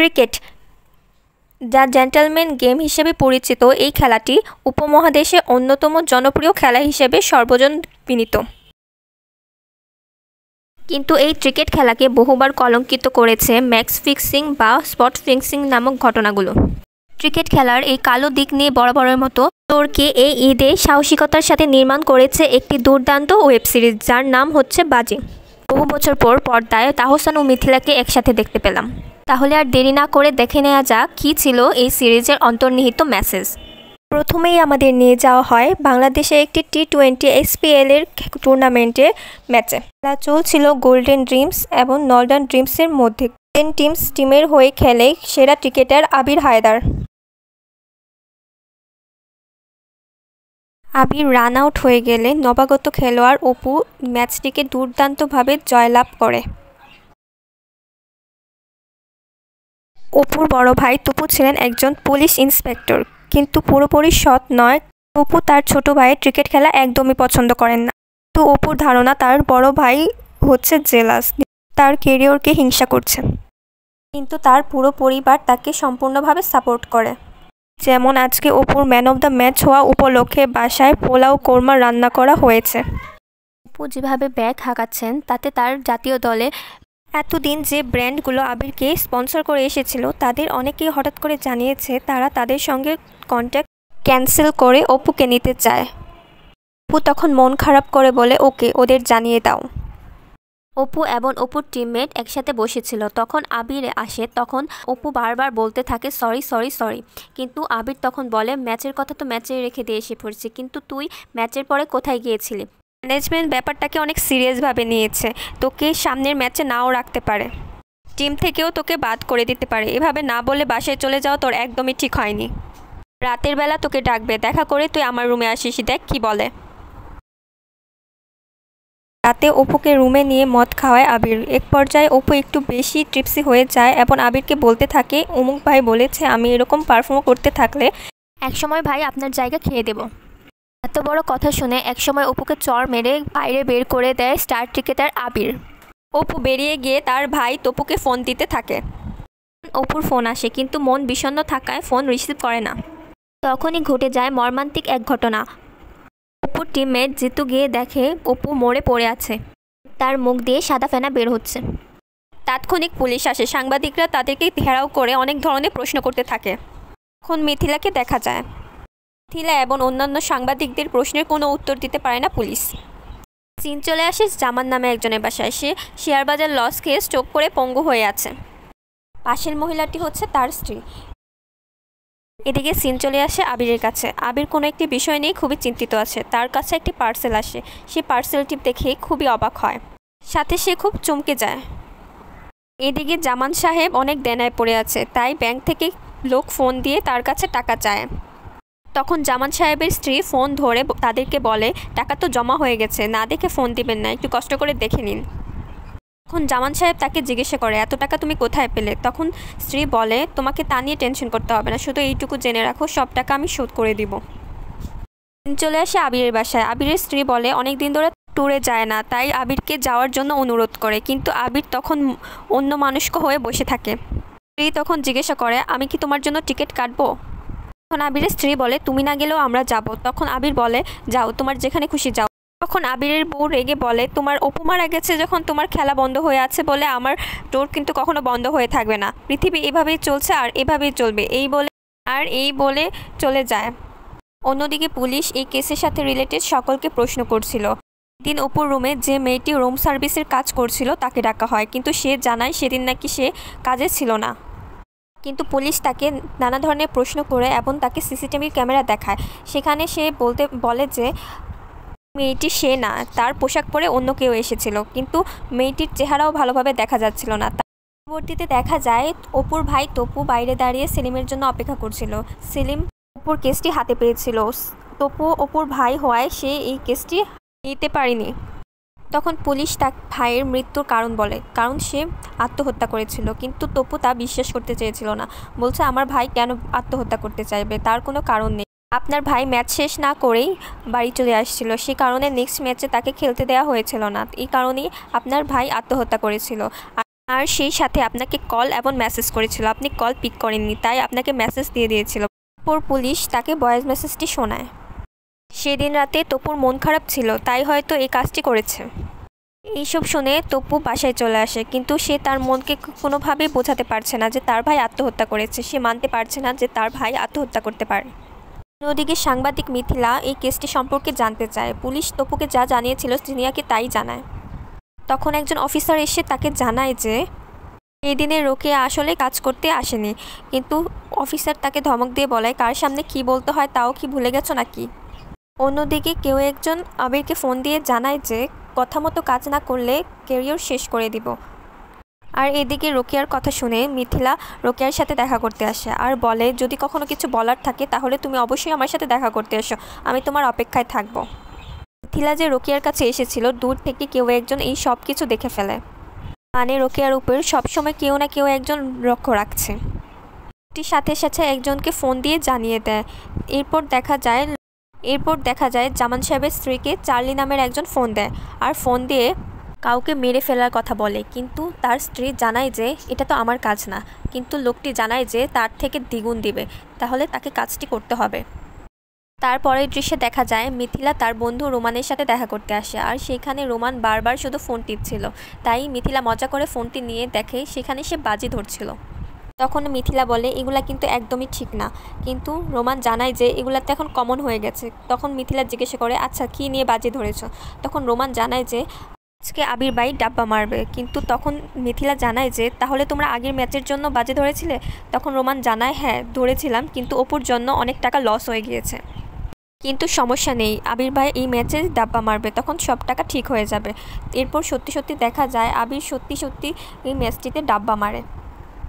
Cricket, যা gentleman game হিসেবে পরিচিত, এই খেলাটি উপমহাদেশে অন্যতম জনপ্রিয় খেলা হিসেবে সর্বজন বিনীত। কিন্তু এই ক্রিকেট খেলাকে বহুবার কলঙ্কিত করেছে ম্যাচ ফিক্সিং বা স্পট ফিক্সিং নামক ঘটনাগুলো। ক্রিকেট খেলার এই কালো দিক নিয়ে বরাবরের মতো তুর্কি এই ঈদে সাহসিকতার সাথে নির্মাণ করেছে একটি দুর্দান্ত ওয়েব সিরিজ, যার নাম হচ্ছে বাজি। বহু বছর পর পর্দায় তাহসান ও মিথিলাকে একসাথে দেখতে পেলাম। তাহলে আর দেরি না করে দেখে নেওয়া যাক কী ছিল এই সিরিজের অন্তর্নিহিত মেসেজ। প্রথমেই আমাদের নিয়ে যাওয়া হয় বাংলাদেশে একটি T20 SPL-এর টুর্নামেন্টের ম্যাচে। খেলা চলছিল গোল্ডেন ড্রিমস এবং নর্দার্ন ড্রিমসের মধ্যে। গোল্ডেন ড্রিমস টিমের হয়ে খেলে সেরা ক্রিকেটার আবির হায়দার। আবির রান আউট হয়ে গেলে নবাগত খেলোয়াড় অপু ম্যাচটিকে দুর্দান্তভাবে জয়লাভ করে। অপুর বড় ভাই তপু ছিলেন একজন পুলিশ ইন্সপেক্টর, কিন্তু পুরোপুরি সৎ নয়। অপু তার ছোট ভাইয়ের ক্রিকেট খেলা একদমই পছন্দ করেন না। তো অপুর ধারণা তার বড় ভাই হচ্ছে জেলাস, তার ক্যারিয়ারকে হিংসা করছে। কিন্তু তার পুরো পরিবার তাকে সম্পূর্ণভাবে সাপোর্ট করে। যেমন আজকে অপুর ম্যান অফ দ্য ম্যাচ হওয়া উপলক্ষে বাসায় পোলাও কোরমা রান্না করা হয়েছে। অপু যেভাবে ব্যাগ হাঁকাচ্ছেন তাতে তার জাতীয় দলে এতদিন যে ব্র্যান্ডগুলো আবিরকে স্পন্সর করে এসেছিল তাদের অনেকেই হঠাৎ করে জানিয়েছে তারা তাদের সঙ্গে কন্ট্যাক্ট ক্যান্সেল করে অপুকে নিতে চায়। অপু তখন মন খারাপ করে বলে, ওকে, ওদের জানিয়ে দাও। অপু এবং অপুর টিমমেট একসাথে বসেছিল, তখন আবির আসে। তখন অপু বারবার বলতে থাকে সরি সরি সরি, কিন্তু আবির তখন বলে ম্যাচের কথা তো ম্যাচে রেখে দিয়ে এসে পড়ছি, কিন্তু তুই ম্যাচের পরে কোথায় গিয়েছিলি? ম্যানেজমেন্ট ব্যাপারটাকে অনেক সিরিয়াসভাবে নিয়েছে, তোকে সামনের ম্যাচে নাও রাখতে পারে, টিম থেকেও তোকে বাদ করে দিতে পারে। এভাবে না বলে বাসায় চলে যাওয়া তোর একদমই ঠিক হয়নি। রাতের বেলা তোকে ডাকবে, দেখা করে তুই আমার রুমে আসিস, দেখ কি বলে। রাতে অপুকে রুমে নিয়ে মদ খাওয়ায় আবির। এক পর্যায়ে অপু একটু বেশি ট্রিপসি হয়ে যায় এবং আবিরকে বলতে থাকে, অমুক ভাই বলেছে আমি এরকম পারফর্ম করতে থাকলে একসময় ভাই আপনার জায়গা খেয়ে দেব। এত বড় কথা শুনে একসময় অপুকে চড় মেরে বাইরে বের করে দেয় স্টার ক্রিকেটার আবির। অপু বেরিয়ে গিয়ে তার ভাই তপুকে ফোন দিতে থাকে। অপুর ফোন আসে, কিন্তু মন বিষণ্ণ থাকায় ফোন রিসিভ করে না। তখনই ঘটে যায় মর্মান্তিক এক ঘটনা। অপুর টিমমেট জিতু গিয়ে দেখে অপু মরে পড়ে আছে, তার মুখ দিয়ে সাদা ফেনা বের হচ্ছে। তাৎক্ষণিক পুলিশ আসে, সাংবাদিকরা তাদেরকে ঘেরাও করে অনেক ধরনের প্রশ্ন করতে থাকে। তখন মিথিলাকে দেখা যায়। মিথিলা এবং অন্যান্য সাংবাদিকদের প্রশ্নের কোনো উত্তর দিতে পারে না পুলিশ। সিন চলে আসে জামান নামে একজনের বাসায়। সে শেয়ারবাজার লস খেয়ে স্ট্রোক করে পঙ্গু হয়ে আছে। পাশের মহিলাটি হচ্ছে তার স্ত্রী। এদিকে সিন চলে আসে আবিরের কাছে। আবির কোনো একটি বিষয় নিয়ে খুবই চিন্তিত আছে। তার কাছে একটি পার্সেল আসে। সেই পার্সেলটি দেখে খুবই অবাক হয়, সাথে সে খুব চমকে যায়। এদিকে জামান সাহেব অনেক দেনায় পড়ে আছে, তাই ব্যাংক থেকে লোক ফোন দিয়ে তার কাছে টাকা চায়। তখন জামান সাহেবের স্ত্রী ফোন ধরে তাদেরকে বলে, টাকা তো জমা হয়ে গেছে, না দেখে ফোন দিবেন না, একটু কষ্ট করে দেখে নিন। তখন জামান সাহেব তাকে জিজ্ঞাসা করে, এত টাকা তুমি কোথায় পেলে? তখন স্ত্রী বলে, তোমাকে তা নিয়ে টেনশন করতে হবে না, শুধু এইটুকু জেনে রাখো সব টাকা আমি শোধ করে দিব। চলে আসে আবিরের বাসায়। আবিরের স্ত্রী বলে অনেক দিন ধরে ট্যুরে যায় না, তাই আবিরকে যাওয়ার জন্য অনুরোধ করে, কিন্তু আবির তখন অন্য মানুষকে হয়ে বসে থাকে। স্ত্রী তখন জিজ্ঞাসা করে, আমি কি তোমার জন্য টিকিট কাটবো? তখন আবিরের স্ত্রী বলে, তুমি না গেলেও আমরা যাব। তখন আবির বলে, যাও, তোমার যেখানে খুশি যাও। তখন আবিরের বউ রেগে বলে, তোমার অপু মারা গেছে যখন তোমার খেলা বন্ধ হয়ে আছে বলে আমার ডোর কিন্তু কখনো বন্ধ হয়ে থাকবে না, পৃথিবী এভাবেই চলছে আর এভাবেই চলবে, এই বলে চলে যায়। অন্যদিকে পুলিশ এই কেসের সাথে রিলেটেড সকলকে প্রশ্ন করছিল। দিন অপুর রুমে যে মেয়েটি রুম সার্ভিসের কাজ করছিল তাকে ডাকা হয়, কিন্তু সে জানায় সেদিন নাকি সে কাজে ছিল না। কিন্তু পুলিশ তাকে নানা ধরনের প্রশ্ন করে এবং তাকে সিসিটিভি ক্যামেরা দেখায়। সেখানে সে বলে যে মেয়েটি সে না, তার পোশাক পরে অন্য কেউ এসেছিল, কিন্তু মেয়েটির চেহারাও ভালোভাবে দেখা যাচ্ছিল না। পরবর্তীতে দেখা যায় অপুর ভাই তপু বাইরে দাঁড়িয়ে সেলিমের জন্য অপেক্ষা করছিল। সেলিম অপুর কেসটি হাতে পেয়েছিল। তপু অপুর ভাই হওয়ায় সে এই কেসটি নিতে পারেনি। তখন পুলিশ তার ভাইয়ের মৃত্যুর কারণ বলে, কারণ সে আত্মহত্যা করেছিল, কিন্তু তপু তা বিশ্বাস করতে চেয়েছিল না। বলছে, আমার ভাই কেন আত্মহত্যা করতে চাইবে, তার কোনো কারণ নেই। আপনার ভাই ম্যাচ শেষ না করেই বাড়ি চলে আসছিল, সে কারণে নেক্সট ম্যাচে তাকে খেলতে দেওয়া হয়েছিল না, এই কারণেই আপনার ভাই আত্মহত্যা করেছিল। আর আর সেই সাথে আপনাকে কল এবং মেসেজ করেছিল, আপনি কল পিক করেননি, তাই আপনাকে মেসেজ দিয়ে দিয়েছিল। তারপর পুলিশ তাকে ভয়েস মেসেজটি শোনায়। সেদিন রাতে তপুর মন খারাপ ছিল, তাই হয়তো এই কাজটি করেছে। এইসব শুনে তপু বাসায় চলে আসে, কিন্তু সে তার মনকে কোনোভাবেই বোঝাতে পারছে না যে তার ভাই আত্মহত্যা করেছে। সে মানতে পারছে না যে তার ভাই আত্মহত্যা করতে পারে। অন্যদিকে সাংবাদিক মিথিলা এই কেসটি সম্পর্কে জানতে চায়। পুলিশ তপুকে যা জানিয়েছিল সিনিয়াকে তাই জানায়। তখন একজন অফিসার এসে তাকে জানায় যে এই দিনে রোকেয়া আসলে কাজ করতে আসেনি, কিন্তু অফিসার তাকে ধমক দিয়ে বলে কার সামনে কি বলতে হয় তাও কি ভুলে গেছো নাকি। অন্যদিকে কেউ একজন আবিরকে ফোন দিয়ে জানায় যে কথা মতো কাজ না করলে ক্যারিয়ার শেষ করে দিব। আর এদিকে রোকেয়ার কথা শুনে মিথিলা রোকেয়ার সাথে দেখা করতে আসে আর বলে যদি কখনো কিছু বলার থাকে তাহলে তুমি অবশ্যই আমার সাথে দেখা করতে এসো, আমি তোমার অপেক্ষায় থাকবো। মিথিলা যে রোকেয়ার কাছে এসেছিল দূর থেকে কেউ একজন এই সব কিছু দেখে ফেলে, মানে রোকেয়ার উপর সবসময় কেউ না কেউ একজন লক্ষ্য রাখছে। সাথে সাথে একজনকে ফোন দিয়ে জানিয়ে দেয়। এরপর দেখা যায় জামান সাহেবের স্ত্রীকে চার্লি নামের একজন ফোন দেয় আর ফোন দিয়ে কাউকে মেরে ফেলার কথা বলে, কিন্তু তার স্ত্রী জানায় যে এটা তো আমার কাজ না, কিন্তু লোকটি জানায় যে তার থেকে দ্বিগুণ দিবে, তাহলে তাকে কাজটি করতে হবে। তারপরের দৃশ্যে দেখা যায় মিথিলা তার বন্ধু রোমানের সাথে দেখা করতে আসে আর সেখানে রোমান বারবার শুধু ফোন টিপছিল, তাই মিথিলা মজা করে ফোনটি নিয়ে দেখে সেখানে সে বাজি ধরছিল। তখন মিথিলা বলে এগুলা কিন্তু একদমই ঠিক না, কিন্তু রোমান জানায় যে এগুলা তো এখন কমন হয়ে গেছে। তখন মিথিলা জিজ্ঞাসা করে আচ্ছা কী নিয়ে বাজি ধরেছ। তখন রোমান জানায় যে আজকে আবির ভাই ডাব্বা মারবে, কিন্তু তখন মিথিলা জানায় যে তাহলে তোমরা আগের ম্যাচের জন্য বাজি ধরেছিলে। তখন রোমান জানায় হ্যাঁ ধরেছিলাম, কিন্তু অপুর জন্য অনেক টাকা লস হয়ে গিয়েছে, কিন্তু সমস্যা নেই, আবির ভাই এই ম্যাচে ডাব্বা মারবে, তখন সব টাকা ঠিক হয়ে যাবে। এরপর সত্যি সত্যি দেখা যায় আবির সত্যি সত্যি এই ম্যাচটিতে ডাব্বা মারে।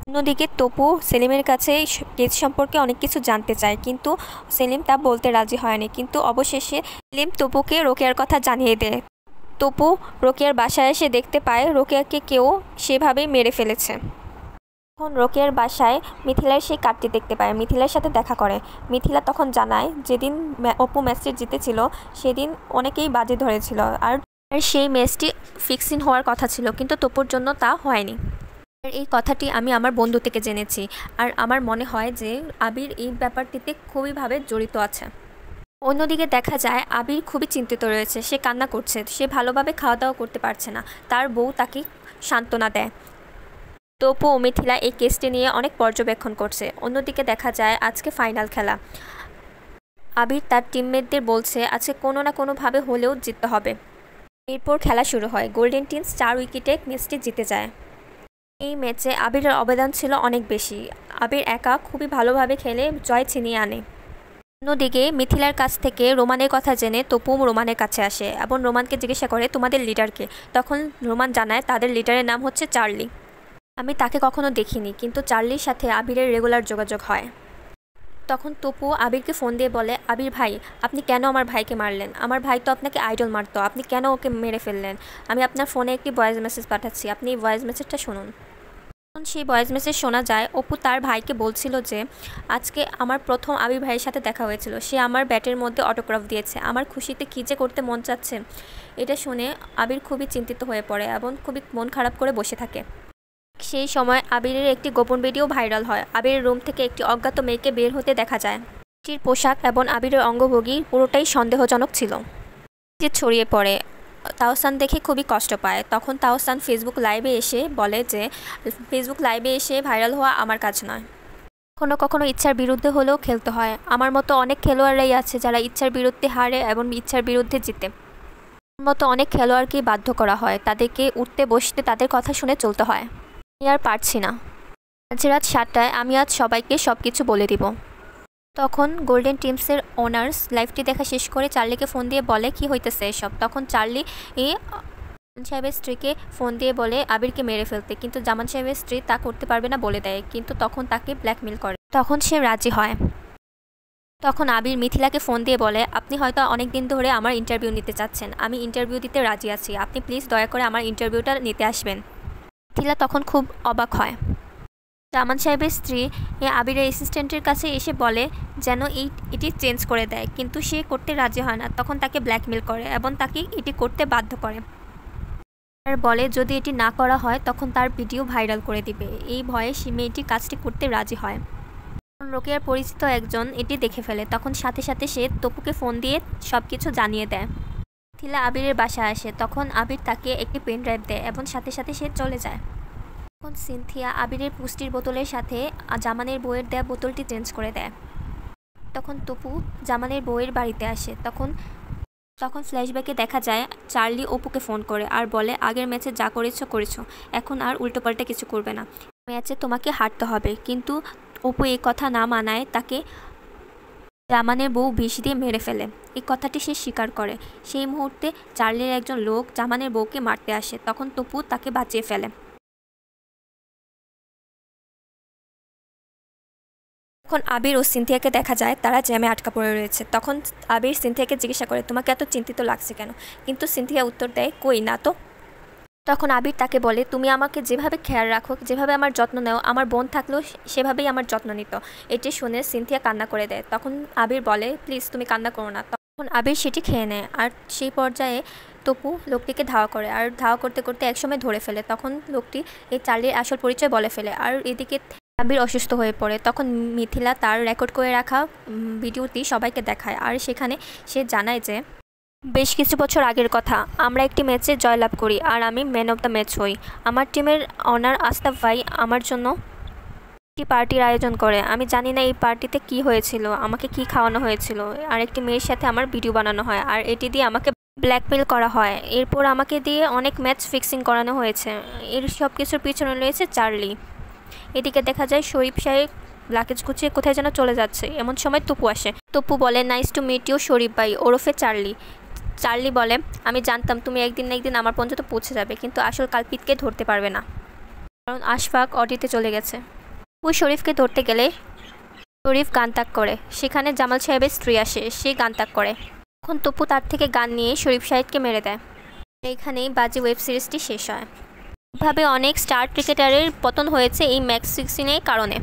অন্যদিকে তপু সেলিমের কাছে কেস সম্পর্কে অনেক কিছু জানতে চায়, কিন্তু সেলিম তা বলতে রাজি হয়নি। কিন্তু অবশেষে সেলিম তপুকে রোকেয়ার কথা জানিয়ে দেয়। তপু রোকেয়ার বাসায় এসে দেখতে পায় রোকেয়াকে কেউ সেভাবেই মেরে ফেলেছে। তখন রোকেয়ার বাসায় মিথিলার সেই কার্ডটি দেখতে পায়, মিথিলার সাথে দেখা করে। মিথিলা তখন জানায় যেদিন অপু ম্যাচটি জিতেছিল সেদিন অনেকেই বাজি ধরেছিল আর সেই ম্যাচটি ফিক্সিং হওয়ার কথা ছিল, কিন্তু তপুর জন্য তা হয়নি। আর এই কথাটি আমি আমার বন্ধু থেকে জেনেছি, আর আমার মনে হয় যে আবির এই ব্যাপারটিতে খুবইভাবে জড়িত আছে। অন্যদিকে দেখা যায় আবির খুবই চিন্তিত রয়েছে, সে কান্না করছে, সে ভালোভাবে খাওয়া দাওয়া করতে পারছে না। তার বউ তাকে সান্ত্বনা দেয়। তপু ও মিথিলা এই কেসটি নিয়ে অনেক পর্যবেক্ষণ করছে। অন্যদিকে দেখা যায় আজকে ফাইনাল খেলা। আবির তার টিমমেটদের বলছে আজকে কোনো না কোনোভাবে হলেও জিততে হবে। এরপর খেলা শুরু হয়। গোল্ডেন টিমস 4 উইকেটে ম্যাচটি জিতে যায়। এই ম্যাচে আবিরের অবদান ছিল অনেক বেশি। আবির একা খুবই ভালোভাবে খেলে জয় ছিনিয়ে আনে। অন্যদিকে মিথিলার কাছ থেকে রোমানের কথা জেনে তপু রোমানের কাছে আসে এবং রোমানকে জিজ্ঞাসা করে তোমাদের লিডারকে। তখন রোমান জানায় তাদের লিডারের নাম হচ্ছে চার্লি। আমি তাকে কখনো দেখিনি, কিন্তু চার্লির সাথে আবিরের রেগুলার যোগাযোগ হয়। তখন তপু আবিরকে ফোন দিয়ে বলে আবির ভাই আপনি কেন আমার ভাইকে মারলেন? আমার ভাই তো আপনাকে আইডল মারতো, আপনি কেন ওকে মেরে ফেললেন? আমি আপনার ফোনে একটি ভয়েস মেসেজ পাঠাচ্ছি, আপনি এই ভয়েস মেসেজটা শুনুন। তখন সেই ভয়েস মেসেজ শোনা যায় অপু তার ভাইকে বলছিল যে আজকে আমার প্রথম আবির ভাইয়ের সাথে দেখা হয়েছিল, সে আমার ব্যাটের মধ্যে অটোগ্রাফ দিয়েছে, আমার খুশিতে কী যে করতে মন চাচ্ছে। এটা শুনে আবির খুবই চিন্তিত হয়ে পড়ে এবং খুবই মন খারাপ করে বসে থাকে। সেই সময় আবিরের একটি গোপন ভিডিও ভাইরাল হয়। আবিরের রুম থেকে একটি অজ্ঞাত মেয়েকে বের হতে দেখা যায়। মেয়েটির পোশাক এবং আবিরের অঙ্গভঙ্গি পুরোটাই সন্দেহজনক ছিল। যে ছড়িয়ে পড়ে, তাওসান দেখে খুবই কষ্ট পায়। তখন তাওসান ফেসবুক লাইভে এসে ভাইরাল হওয়া আমার কাজ নয়, কখনো কখনো ইচ্ছার বিরুদ্ধে হলেও খেলতে হয়। আমার মতো অনেক খেলোয়াড়রাই আছে যারা ইচ্ছার বিরুদ্ধে হারে এবং ইচ্ছার বিরুদ্ধে জিতে। আমার মতো অনেক খেলোয়াড়কেই বাধ্য করা হয়, তাদেরকে উঠতে বসতে তাদের কথা শুনে চলতে হয়। আমি আর পারছি না। আজ রাত 7টায় আমি আজ সবাইকে সব কিছু বলে দিব। তখন গোল্ডেন টিমসের ওনার্স লাইভটি দেখা শেষ করে চার্লিকে ফোন দিয়ে বলে কি হইতেছে এসব। তখন চার্লি জামান সাহেবের স্ত্রীকে ফোন দিয়ে বলে আবিরকে মেরে ফেলতে, কিন্তু জামান সাহেবের স্ত্রী তা করতে পারবে না বলে দেয়, কিন্তু তখন তাকে ব্ল্যাকমেল করে। তখন সে রাজি হয়। তখন আবির মিথিলাকে ফোন দিয়ে বলে আপনি হয়তো অনেক দিন ধরে আমার ইন্টারভিউ নিতে চাচ্ছেন, আমি ইন্টারভিউ দিতে রাজি আছি, আপনি প্লিজ দয়া করে আমার ইন্টারভিউটা নিতে আসবেন। মিথিলা তখন খুব অবাক হয়। জামান সাহেবের স্ত্রী আবিরের অ্যাসিস্ট্যান্টের কাছে এসে বলে যেন এটি চেঞ্জ করে দেয়, কিন্তু সে করতে রাজি হয় না। তখন তাকে ব্ল্যাকমেল করে এবং তাকে এটি করতে বাধ্য করে। আর বলে যদি এটি না করা হয় তখন তার ভিডিও ভাইরাল করে দিবে। এই ভয়ে সে মেয়েটি কাজটি করতে রাজি হয়। রোকেয়ার পরিচিত একজন এটি দেখে ফেলে, তখন সাথে সাথে সে তপুকে ফোন দিয়ে সব কিছু জানিয়ে দেয়। মিথিলা আবিরের বাসায় আসে, তখন আবির তাকে একটি পেন ড্রাইভ দেয় এবং সাথে সাথে সে চলে যায়। তখন সিনথিয়া আবিরের পুষ্টির বোতলের সাথে জামানের বউয়ের দেয়া বোতলটি চেঞ্জ করে দেয়। তখন তপু জামানের বউয়ের বাড়িতে আসে। তখন ফ্ল্যাশব্যাকে দেখা যায় চার্লি অপুকে ফোন করে আর বলে আগের ম্যাচে যা করেছো, এখন আর উল্টোপাল্টা কিছু করবে না, ম্যাচে তোমাকে হারতে হবে। কিন্তু অপু এই কথা না মানায় তাকে জামানের বউ বিষ দিয়ে মেরে ফেলে। এই কথাটি সে স্বীকার করে। সেই মুহূর্তে চার্লির একজন লোক জামানের বউকে মারতে আসে, তখন তপু তাকে বাঁচিয়ে ফেলে। তখন আবির ও সিনথিয়াকে দেখা যায় তারা জ্যামে আটকা পড়ে রয়েছে। তখন আবির সিনথিয়াকে জিজ্ঞাসা করে তোমাকে এত চিন্তিত লাগছে কেন, কিন্তু সিনথিয়া উত্তর দেয় কই না তো। তখন আবির তাকে বলে তুমি আমাকে যেভাবে খেয়াল রাখো, যেভাবে আমার যত্ন নেও, আমার বোন থাকলেও সেভাবেই আমার যত্ন নিত। এটি শুনে সিনথিয়া কান্না করে দেয়। তখন আবির বলে প্লিজ তুমি কান্না করো না। তখন আবির সেটি খেয়ে নেয়। আর সেই পর্যায়ে তপু লোকটিকে ধাওয়া করে, আর ধাওয়া করতে করতে একসময় ধরে ফেলে। তখন লোকটি এই চার্লির আসল পরিচয় বলে ফেলে। আর এদিকে আবির অসুস্থ হয়ে পড়ে। তখন মিথিলা তার রেকর্ড করে রাখা ভিডিওটি সবাইকে দেখায়। আর সেখানে সে জানায় যে বেশ কিছু বছর আগের কথা, আমরা একটি ম্যাচে জয়লাভ করি আর আমি ম্যান অফ দ্য ম্যাচ হই। আমার টিমের অনার আস্তাফ ভাই আমার জন্য একটি পার্টির আয়োজন করে। আমি জানি না এই পার্টিতে কি হয়েছিল, আমাকে কি খাওয়ানো হয়েছিল। আর একটি মেয়ের সাথে আমার ভিডিও বানানো হয় আর এটি দিয়ে আমাকে ব্ল্যাকমেল করা হয়। এরপর আমাকে দিয়ে অনেক ম্যাচ ফিক্সিং করানো হয়েছে। এর সব কিছুর পিছনে রয়েছে চার্লি। এদিকে দেখা যায় শরীফ সাহেব লাগেজ গুছিয়ে কোথায় যেন চলে যাচ্ছে। এমন সময় তপু আসে। তপু বলে নাইস টু মিট ইউ শরীফ ভাই, ওরফে চার্লি। চার্লি বলে আমি জানতাম তুমি একদিন না একদিন আমার পর্যন্ত পৌঁছে যাবে, কিন্তু আসল কালপিতকে ধরতে পারবে না, কারণ আশফাক অডিতে চলে গেছে। তপু শরীফকে ধরতে গেলে শরীফ গান তাক করে। সেখানে জামাল সাহেবের স্ত্রী আসে, সে গান তাক করে। তখন তপু তার থেকে গান নিয়ে শরীফ সাহেবকে মেরে দেয়। এইখানেই বাজে ওয়েব সিরিজটি শেষ হয়। এভাবে অনেক স্টার ক্রিকেটারের পতন হয়েছে এই ম্যাচ ফিক্সিংয়ের কারণে।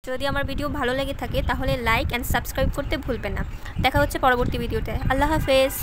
যদি আমার ভিডিও ভালো লেগে থাকে তাহলে লাইক অ্যান্ড সাবস্ক্রাইব করতে ভুলবেন না। দেখা হচ্ছে পরবর্তী ভিডিওতে। আল্লাহ হাফেজ।